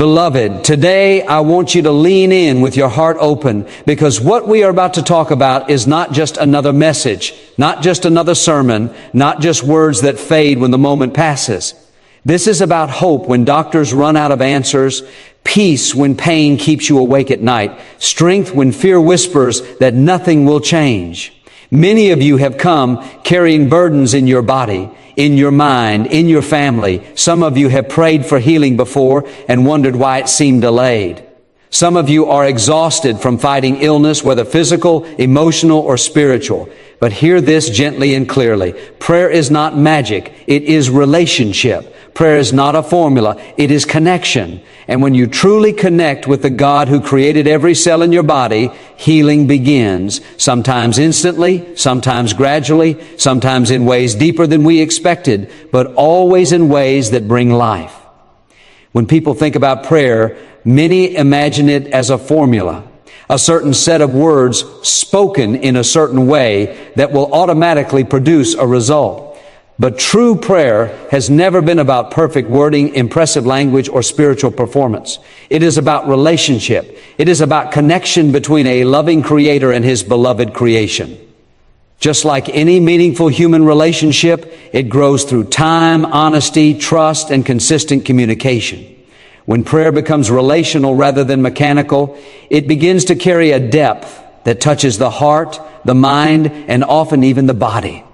Beloved, today I want you to lean in with your heart open, because what we are about to talk about is not just another message, not just another sermon, not just words that fade when the moment passes. This is about hope when doctors run out of answers, peace when pain keeps you awake at night, strength when fear whispers that nothing will change. Many of you have come carrying burdens in your body, in your mind, in your family. Some of you have prayed for healing before and wondered why it seemed delayed. Some of you are exhausted from fighting illness, whether physical, emotional, or spiritual. But hear this gently and clearly. Prayer is not magic. It is relationship. Prayer is not a formula. It is connection. And when you truly connect with the God who created every cell in your body, healing begins. Sometimes instantly, sometimes gradually, sometimes in ways deeper than we expected, but always in ways that bring life. When people think about prayer, many imagine it as a formula, a certain set of words spoken in a certain way that will automatically produce a result. But true prayer has never been about perfect wording, impressive language, or spiritual performance. It is about relationship. It is about connection between a loving Creator and His beloved creation. Just like any meaningful human relationship, it grows through time, honesty, trust, and consistent communication. When prayer becomes relational rather than mechanical, it begins to carry a depth that touches the heart, the mind, and often even the body.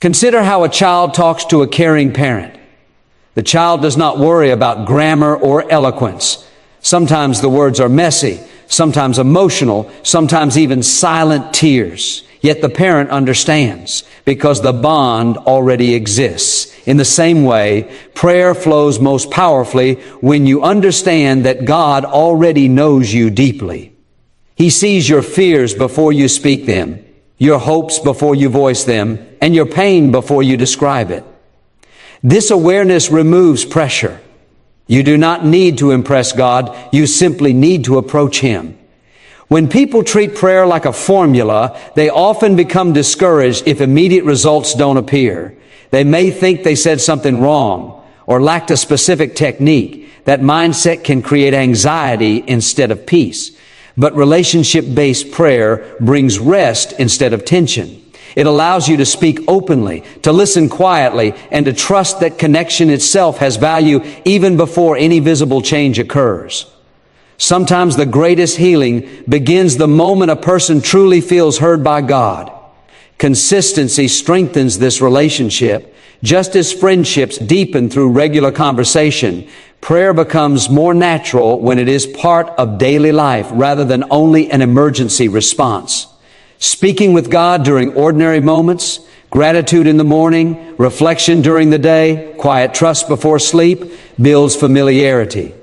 Consider how a child talks to a caring parent. The child does not worry about grammar or eloquence. Sometimes the words are messy, sometimes emotional, sometimes even silent tears. Yet the parent understands because the bond already exists. In the same way, prayer flows most powerfully when you understand that God already knows you deeply. He sees your fears before you speak them, your hopes before you voice them, and your pain before you describe it. This awareness removes pressure. You do not need to impress God. You simply need to approach Him. When people treat prayer like a formula, they often become discouraged if immediate results don't appear. They may think they said something wrong or lacked a specific technique. That mindset can create anxiety instead of peace. But relationship-based prayer brings rest instead of tension. It allows you to speak openly, to listen quietly, and to trust that connection itself has value even before any visible change occurs. Sometimes the greatest healing begins the moment a person truly feels heard by God. Consistency strengthens this relationship. Just as friendships deepen through regular conversation, prayer becomes more natural when it is part of daily life rather than only an emergency response. Speaking with God during ordinary moments, gratitude in the morning, reflection during the day, quiet trust before sleep builds familiarity.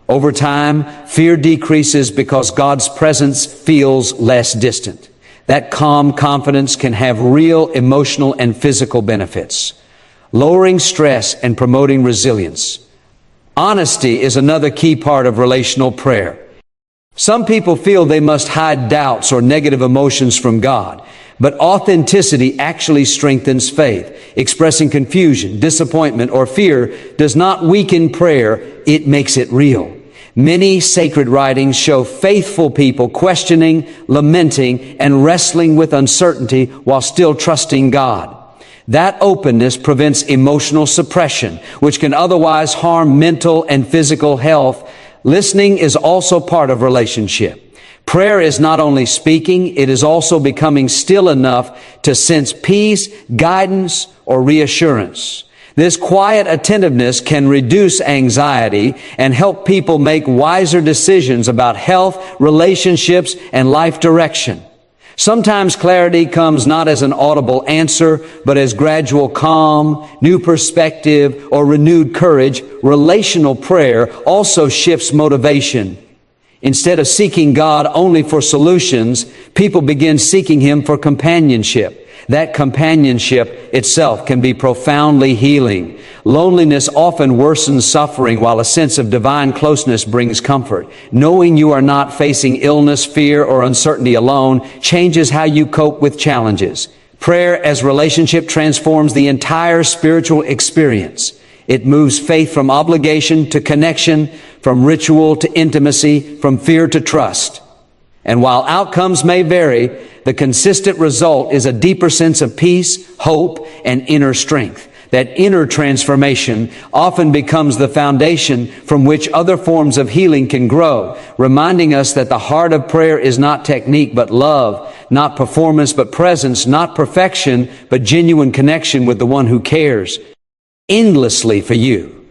Over time, fear decreases because God's presence feels less distant. That calm confidence can have real emotional and physical benefits, lowering stress and promoting resilience. Honesty is another key part of relational prayer. Some people feel they must hide doubts or negative emotions from God, but authenticity actually strengthens faith. Expressing confusion, disappointment, or fear does not weaken prayer, it makes it real. Many sacred writings show faithful people questioning, lamenting, and wrestling with uncertainty while still trusting God. That openness prevents emotional suppression, which can otherwise harm mental and physical health. Listening is also part of relationship. Prayer is not only speaking, it is also becoming still enough to sense peace, guidance, or reassurance. This quiet attentiveness can reduce anxiety and help people make wiser decisions about health, relationships, and life direction. Sometimes clarity comes not as an audible answer, but as gradual calm, new perspective, or renewed courage. Relational prayer also shifts motivation. Instead of seeking God only for solutions, people begin seeking Him for companionship. That companionship itself can be profoundly healing. Loneliness often worsens suffering, while a sense of divine closeness brings comfort. Knowing you are not facing illness, fear, or uncertainty alone changes how you cope with challenges. Prayer as relationship transforms the entire spiritual experience. It moves faith from obligation to connection, from ritual to intimacy, from fear to trust. And while outcomes may vary, the consistent result is a deeper sense of peace, hope, and inner strength. That inner transformation often becomes the foundation from which other forms of healing can grow, reminding us that the heart of prayer is not technique but love, not performance but presence, not perfection but genuine connection with the one who cares endlessly for you.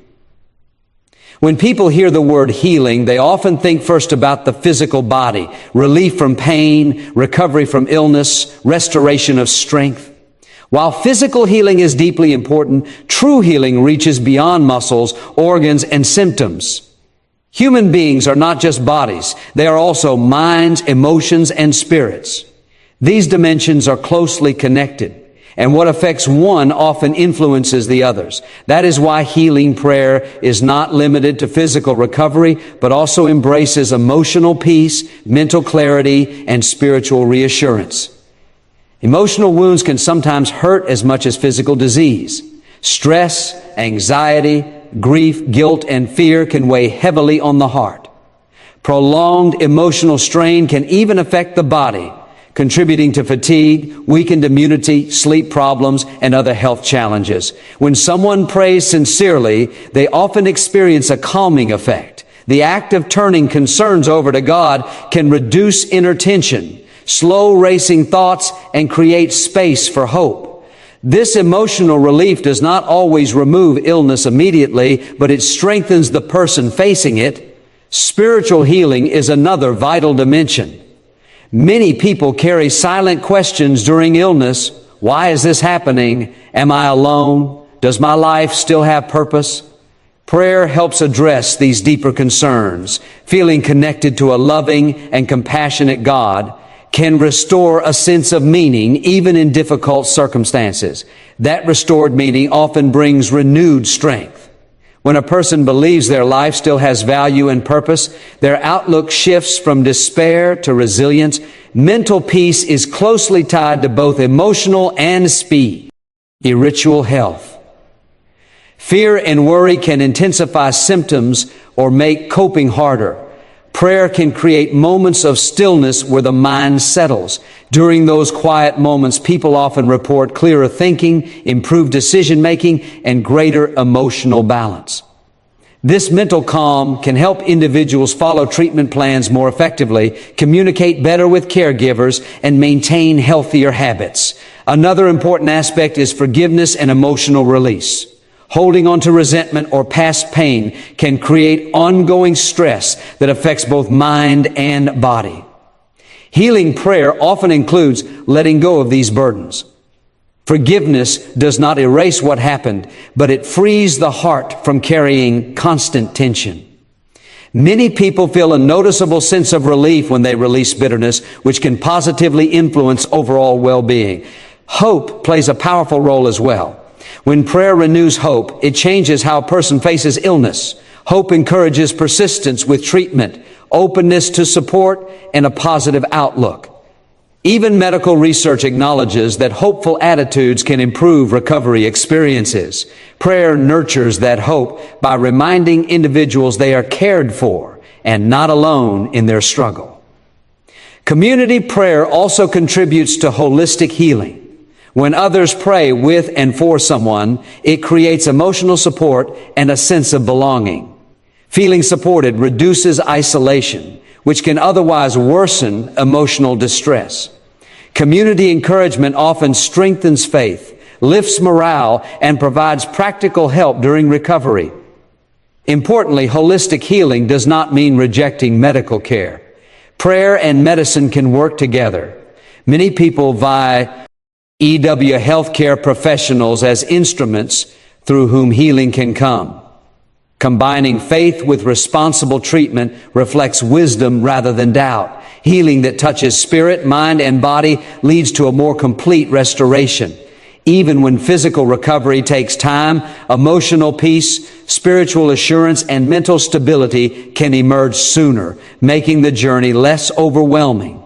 When people hear the word healing, they often think first about the physical body, relief from pain, recovery from illness, restoration of strength. While physical healing is deeply important, true healing reaches beyond muscles, organs, and symptoms. Human beings are not just bodies. They are also minds, emotions, and spirits. These dimensions are closely connected, and what affects one often influences the others. That is why healing prayer is not limited to physical recovery, but also embraces emotional peace, mental clarity, and spiritual reassurance. Emotional wounds can sometimes hurt as much as physical disease. Stress, anxiety, grief, guilt, and fear can weigh heavily on the heart. Prolonged emotional strain can even affect the body, contributing to fatigue, weakened immunity, sleep problems, and other health challenges. When someone prays sincerely, they often experience a calming effect. The act of turning concerns over to God can reduce inner tension, slow racing thoughts, and create space for hope. This emotional relief does not always remove illness immediately, but it strengthens the person facing it. Spiritual healing is another vital dimension. Many people carry silent questions during illness. Why is this happening? Am I alone? Does my life still have purpose? Prayer helps address these deeper concerns. Feeling connected to a loving and compassionate God can restore a sense of meaning even in difficult circumstances. That restored meaning often brings renewed strength. When a person believes their life still has value and purpose, their outlook shifts from despair to resilience. Mental peace is closely tied to both emotional and spiritual health. Fear and worry can intensify symptoms or make coping harder. Prayer can create moments of stillness where the mind settles. During those quiet moments, people often report clearer thinking, improved decision-making, and greater emotional balance. This mental calm can help individuals follow treatment plans more effectively, communicate better with caregivers, and maintain healthier habits. Another important aspect is forgiveness and emotional release. Holding on to resentment or past pain can create ongoing stress that affects both mind and body. Healing prayer often includes letting go of these burdens. Forgiveness does not erase what happened, but it frees the heart from carrying constant tension. Many people feel a noticeable sense of relief when they release bitterness, which can positively influence overall well-being. Hope plays a powerful role as well. When prayer renews hope, it changes how a person faces illness. Hope encourages persistence with treatment, openness to support, and a positive outlook. Even medical research acknowledges that hopeful attitudes can improve recovery experiences. Prayer nurtures that hope by reminding individuals they are cared for and not alone in their struggle. Community prayer also contributes to holistic healing. When others pray with and for someone, it creates emotional support and a sense of belonging. Feeling supported reduces isolation, which can otherwise worsen emotional distress. Community encouragement often strengthens faith, lifts morale, and provides practical help during recovery. Importantly, holistic healing does not mean rejecting medical care. Prayer and medicine can work together. Many people vie EW healthcare professionals as instruments through whom healing can come. Combining faith with responsible treatment reflects wisdom rather than doubt. Healing that touches spirit, mind, and body leads to a more complete restoration. Even when physical recovery takes time, emotional peace, spiritual assurance, and mental stability can emerge sooner, making the journey less overwhelming.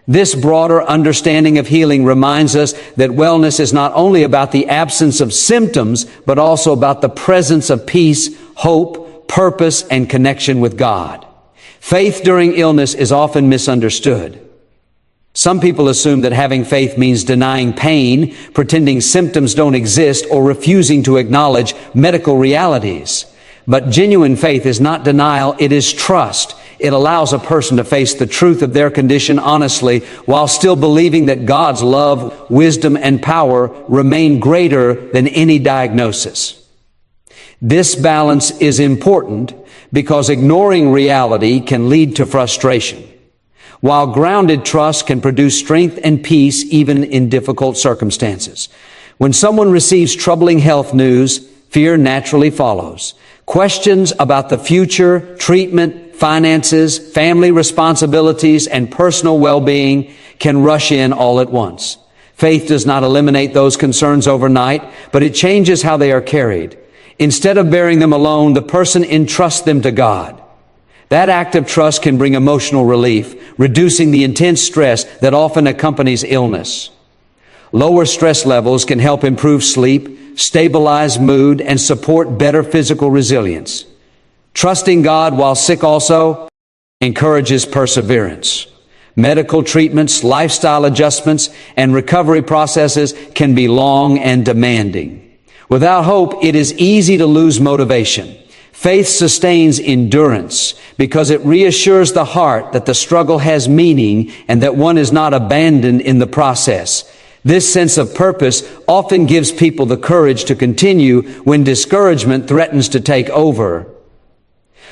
This broader understanding of healing reminds us that wellness is not only about the absence of symptoms, but also about the presence of peace, hope, purpose, and connection with God. Faith during illness is often misunderstood. Some people assume that having faith means denying pain, pretending symptoms don't exist, or refusing to acknowledge medical realities. But genuine faith is not denial, it is trust. It allows a person to face the truth of their condition honestly while still believing that God's love, wisdom, and power remain greater than any diagnosis. This balance is important because ignoring reality can lead to frustration, while grounded trust can produce strength and peace even in difficult circumstances. When someone receives troubling health news, fear naturally follows. Questions about the future, treatment, finances, family responsibilities, and personal well-being can rush in all at once. Faith does not eliminate those concerns overnight, but it changes how they are carried. Instead of bearing them alone, the person entrusts them to God. That act of trust can bring emotional relief, reducing the intense stress that often accompanies illness. Lower stress levels can help improve sleep, stabilize mood, and support better physical resilience. Trusting God while sick also encourages perseverance. Medical treatments, lifestyle adjustments, and recovery processes can be long and demanding. Without hope, it is easy to lose motivation. Faith sustains endurance because it reassures the heart that the struggle has meaning and that one is not abandoned in the process. This sense of purpose often gives people the courage to continue when discouragement threatens to take over.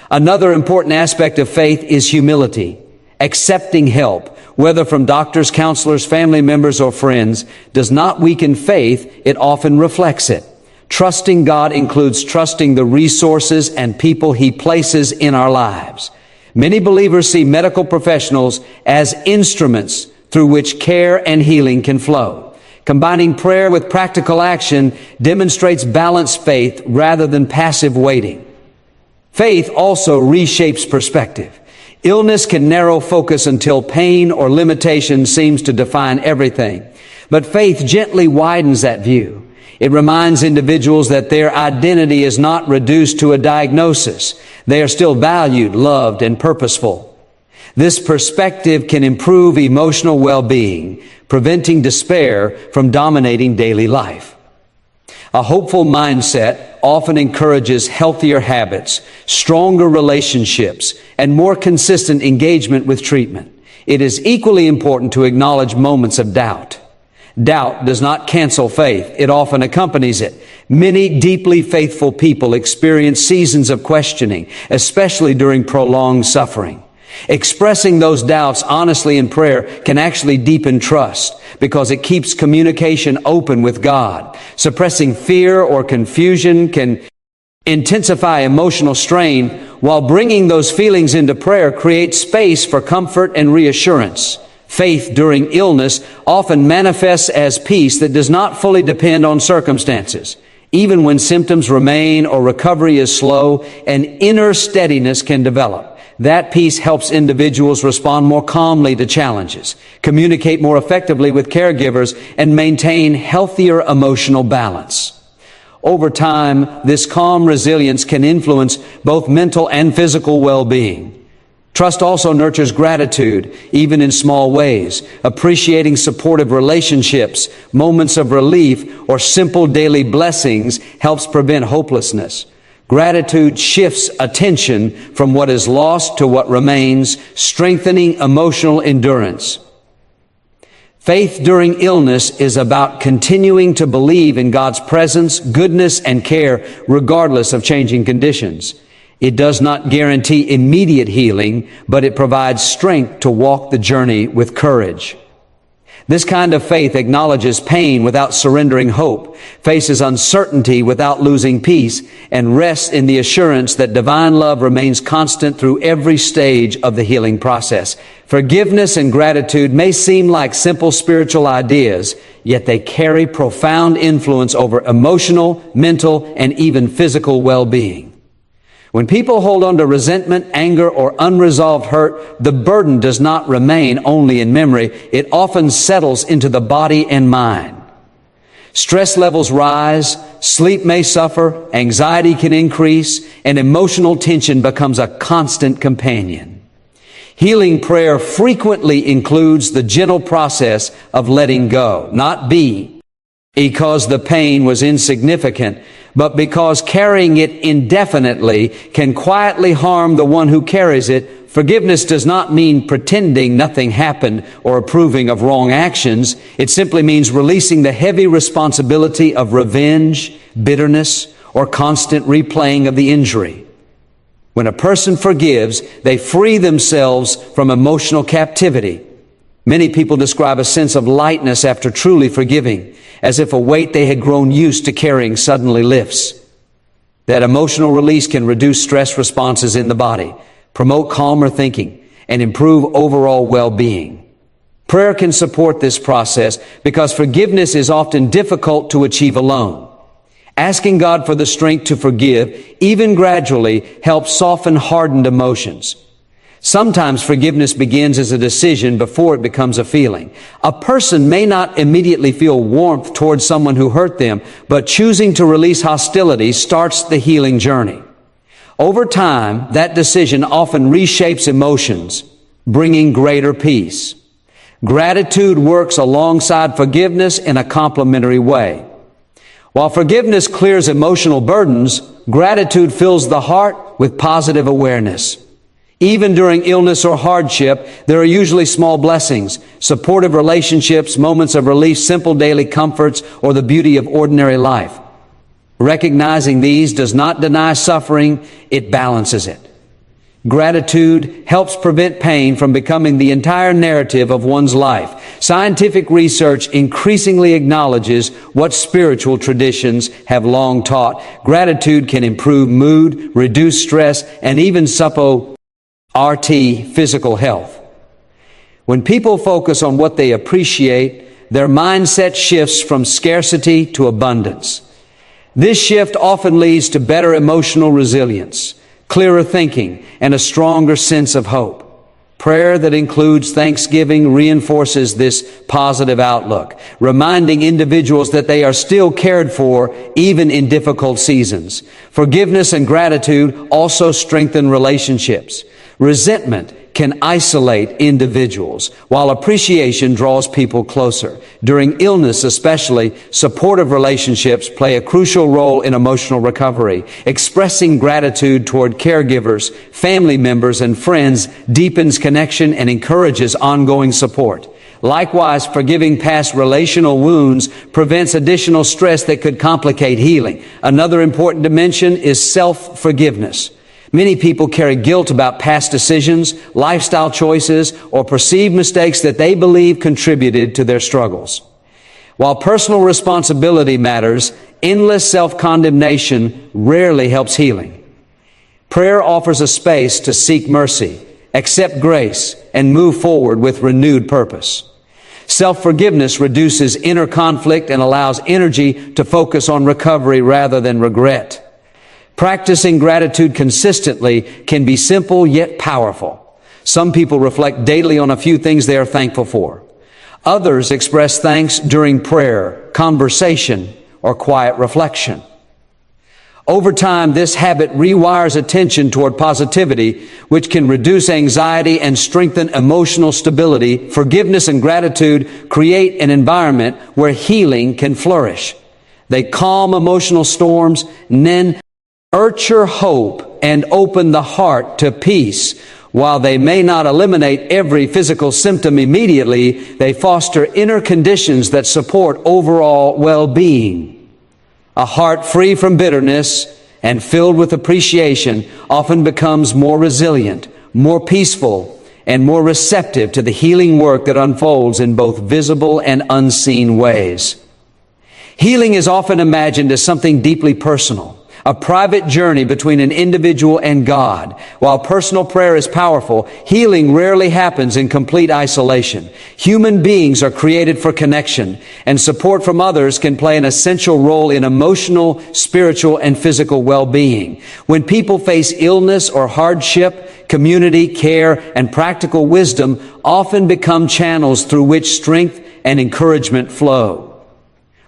Another important aspect of faith is humility. Accepting help, whether from doctors, counselors, family members, or friends, does not weaken faith, it often reflects it. Trusting God includes trusting the resources and people He places in our lives. Many believers see medical professionals as instruments through which care and healing can flow. Combining prayer with practical action demonstrates balanced faith rather than passive waiting. Faith also reshapes perspective. Illness can narrow focus until pain or limitation seems to define everything. But faith gently widens that view. It reminds individuals that their identity is not reduced to a diagnosis. They are still valued, loved, and purposeful. This perspective can improve emotional well-being, preventing despair from dominating daily life. A hopeful mindset often encourages healthier habits, stronger relationships, and more consistent engagement with treatment. It is equally important to acknowledge moments of doubt. Doubt does not cancel faith. It often accompanies it. Many deeply faithful people experience seasons of questioning, especially during prolonged suffering. Expressing those doubts honestly in prayer can actually deepen trust because it keeps communication open with God. Suppressing fear or confusion can intensify emotional strain, while bringing those feelings into prayer creates space for comfort and reassurance. Faith during illness often manifests as peace that does not fully depend on circumstances. Even when symptoms remain or recovery is slow, an inner steadiness can develop. That peace helps individuals respond more calmly to challenges, communicate more effectively with caregivers, and maintain healthier emotional balance. Over time, this calm resilience can influence both mental and physical well-being. Trust also nurtures gratitude, even in small ways. Appreciating supportive relationships, moments of relief, or simple daily blessings helps prevent hopelessness. Gratitude shifts attention from what is lost to what remains, strengthening emotional endurance. Faith during illness is about continuing to believe in God's presence, goodness, and care, regardless of changing conditions. It does not guarantee immediate healing, but it provides strength to walk the journey with courage. This kind of faith acknowledges pain without surrendering hope, faces uncertainty without losing peace, and rests in the assurance that divine love remains constant through every stage of the healing process. Forgiveness and gratitude may seem like simple spiritual ideas, yet they carry profound influence over emotional, mental, and even physical well-being. When people hold on to resentment, anger, or unresolved hurt, the burden does not remain only in memory. It often settles into the body and mind. Stress levels rise, sleep may suffer, anxiety can increase, and emotional tension becomes a constant companion. Healing prayer frequently includes the gentle process of letting go, not be, because the pain was insignificant, but because carrying it indefinitely can quietly harm the one who carries it. Forgiveness does not mean pretending nothing happened or approving of wrong actions. It simply means releasing the heavy responsibility of revenge, bitterness, or constant replaying of the injury. When a person forgives, they free themselves from emotional captivity. Many people describe a sense of lightness after truly forgiving, as if a weight they had grown used to carrying suddenly lifts. That emotional release can reduce stress responses in the body, promote calmer thinking, and improve overall well-being. Prayer can support this process because forgiveness is often difficult to achieve alone. Asking God for the strength to forgive, even gradually, helps soften hardened emotions. Sometimes forgiveness begins as a decision before it becomes a feeling. A person may not immediately feel warmth towards someone who hurt them, but choosing to release hostility starts the healing journey. Over time, that decision often reshapes emotions, bringing greater peace. Gratitude works alongside forgiveness in a complementary way. While forgiveness clears emotional burdens, gratitude fills the heart with positive awareness. Even during illness or hardship, there are usually small blessings, supportive relationships, moments of relief, simple daily comforts, or the beauty of ordinary life. Recognizing these does not deny suffering, it balances it. Gratitude helps prevent pain from becoming the entire narrative of one's life. Scientific research increasingly acknowledges what spiritual traditions have long taught. Gratitude can improve mood, reduce stress, and even support physical health. When people focus on what they appreciate, their mindset shifts from scarcity to abundance. This shift often leads to better emotional resilience, clearer thinking, and a stronger sense of hope. Prayer that includes thanksgiving reinforces this positive outlook, reminding individuals that they are still cared for even in difficult seasons. Forgiveness and gratitude also strengthen relationships. Resentment can isolate individuals, while appreciation draws people closer. During illness especially, supportive relationships play a crucial role in emotional recovery. Expressing gratitude toward caregivers, family members, and friends deepens connection and encourages ongoing support. Likewise, forgiving past relational wounds prevents additional stress that could complicate healing. Another important dimension is self-forgiveness. Many people carry guilt about past decisions, lifestyle choices, or perceived mistakes that they believe contributed to their struggles. While personal responsibility matters, endless self-condemnation rarely helps healing. Prayer offers a space to seek mercy, accept grace, and move forward with renewed purpose. Self-forgiveness reduces inner conflict and allows energy to focus on recovery rather than regret. Practicing gratitude consistently can be simple yet powerful. Some people reflect daily on a few things they are thankful for. Others express thanks during prayer, conversation, or quiet reflection. Over time, this habit rewires attention toward positivity, which can reduce anxiety and strengthen emotional stability. Forgiveness and gratitude create an environment where healing can flourish. They calm emotional storms, and then nurture hope and open the heart to peace. While they may not eliminate every physical symptom immediately, they foster inner conditions that support overall well-being. A heart free from bitterness and filled with appreciation often becomes more resilient, more peaceful, and more receptive to the healing work that unfolds in both visible and unseen ways. Healing is often imagined as something deeply personal, a private journey between an individual and God. While personal prayer is powerful, healing rarely happens in complete isolation. Human beings are created for connection, and support from others can play an essential role in emotional, spiritual, and physical well-being. When people face illness or hardship, community, care, and practical wisdom often become channels through which strength and encouragement flow.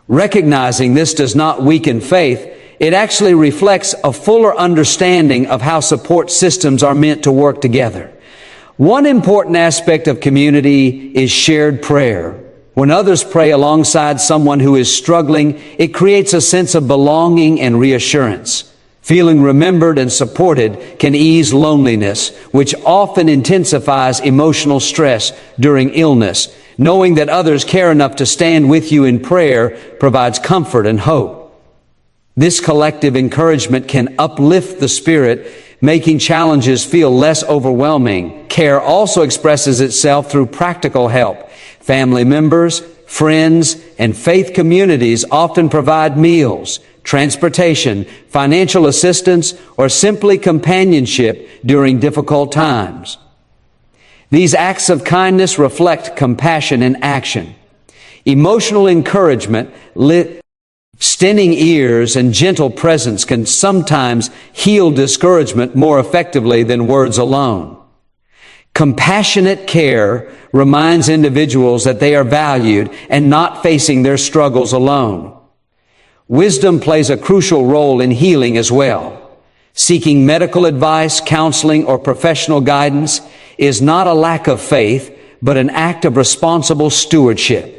Recognizing this does not weaken faith. It actually reflects a fuller understanding of how support systems are meant to work together. One important aspect of community is shared prayer. When others pray alongside someone who is struggling, it creates a sense of belonging and reassurance. Feeling remembered and supported can ease loneliness, which often intensifies emotional stress during illness. Knowing that others care enough to stand with you in prayer provides comfort and hope. This collective encouragement can uplift the spirit, making challenges feel less overwhelming. Care also expresses itself through practical help. Family members, friends, and faith communities often provide meals, transportation, financial assistance, or simply companionship during difficult times. These acts of kindness reflect compassion in action. Emotional encouragement, stinning ears, and gentle presence can sometimes heal discouragement more effectively than words alone. Compassionate care reminds individuals that they are valued and not facing their struggles alone. Wisdom plays a crucial role in healing as well. Seeking medical advice, counseling, or professional guidance is not a lack of faith, but an act of responsible stewardship.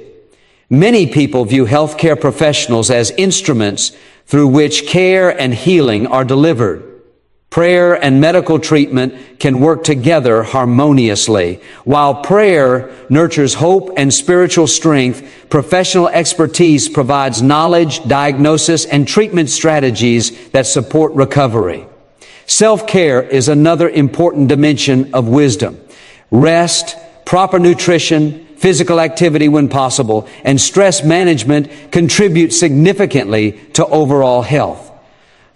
Many people view healthcare professionals as instruments through which care and healing are delivered. Prayer and medical treatment can work together harmoniously. While prayer nurtures hope and spiritual strength, professional expertise provides knowledge, diagnosis, and treatment strategies that support recovery. Self-care is another important dimension of wisdom. Rest, proper nutrition, physical activity when possible, and stress management contribute significantly to overall health.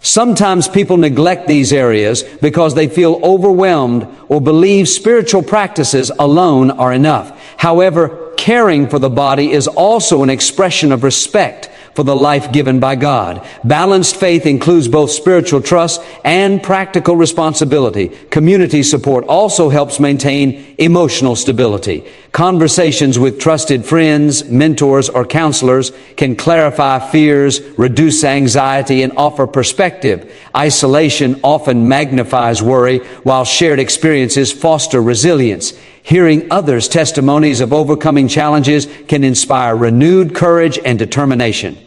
Sometimes people neglect these areas because they feel overwhelmed or believe spiritual practices alone are enough. However, caring for the body is also an expression of respect for the life given by God. Balanced faith includes both spiritual trust and practical responsibility. Community support also helps maintain emotional stability. Conversations with trusted friends, mentors, or counselors can clarify fears, reduce anxiety, and offer perspective. Isolation often magnifies worry, while shared experiences foster resilience. Hearing others' testimonies of overcoming challenges can inspire renewed courage and determination.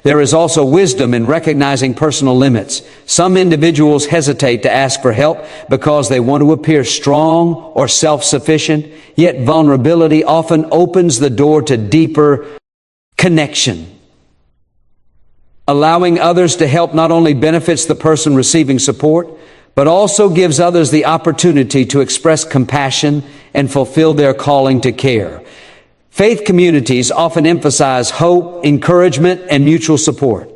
There is also wisdom in recognizing personal limits. Some individuals hesitate to ask for help because they want to appear strong or self-sufficient, yet vulnerability often opens the door to deeper connection. Allowing others to help not only benefits the person receiving support, but also gives others the opportunity to express compassion and fulfill their calling to care. Faith communities often emphasize hope, encouragement, and mutual support.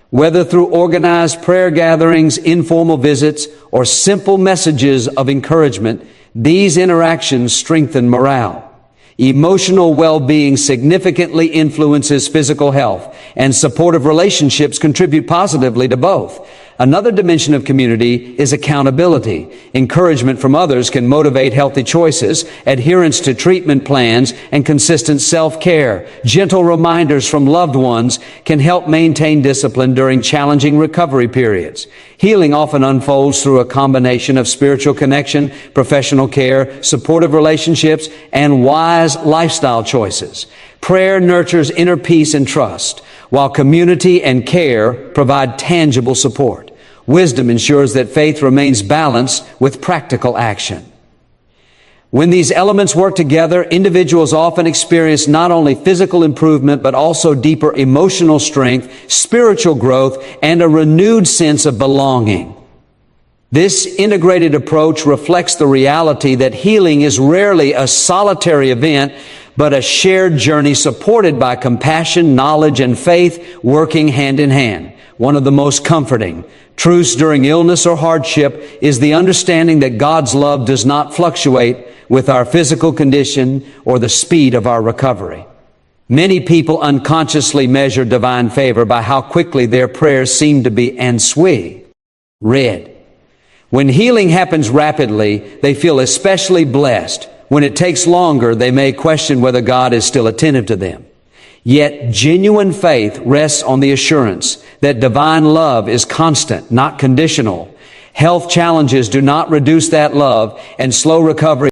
Whether through organized prayer gatherings, informal visits, or simple messages of encouragement, these interactions strengthen morale. Emotional well-being significantly influences physical health, and supportive relationships contribute positively to both. Another dimension of community is accountability. Encouragement from others can motivate healthy choices, adherence to treatment plans, and consistent self-care. Gentle reminders from loved ones can help maintain discipline during challenging recovery periods. Healing often unfolds through a combination of spiritual connection, professional care, supportive relationships, and wise lifestyle choices. Prayer nurtures inner peace and trust, while community and care provide tangible support. Wisdom ensures that faith remains balanced with practical action. When these elements work together, individuals often experience not only physical improvement, but also deeper emotional strength, spiritual growth, and a renewed sense of belonging. This integrated approach reflects the reality that healing is rarely a solitary event, but a shared journey supported by compassion, knowledge, and faith working hand in hand. one of the most comforting truths during illness or hardship is the understanding that God's love does not fluctuate with our physical condition or the speed of our recovery. Many people unconsciously measure divine favor by how quickly their prayers seem to be answered. When healing happens rapidly, they feel especially blessed. When it takes longer, they may question whether God is still attentive to them. Yet genuine faith rests on the assurance that divine love is constant, not conditional. Health challenges do not reduce that love, and slow recovery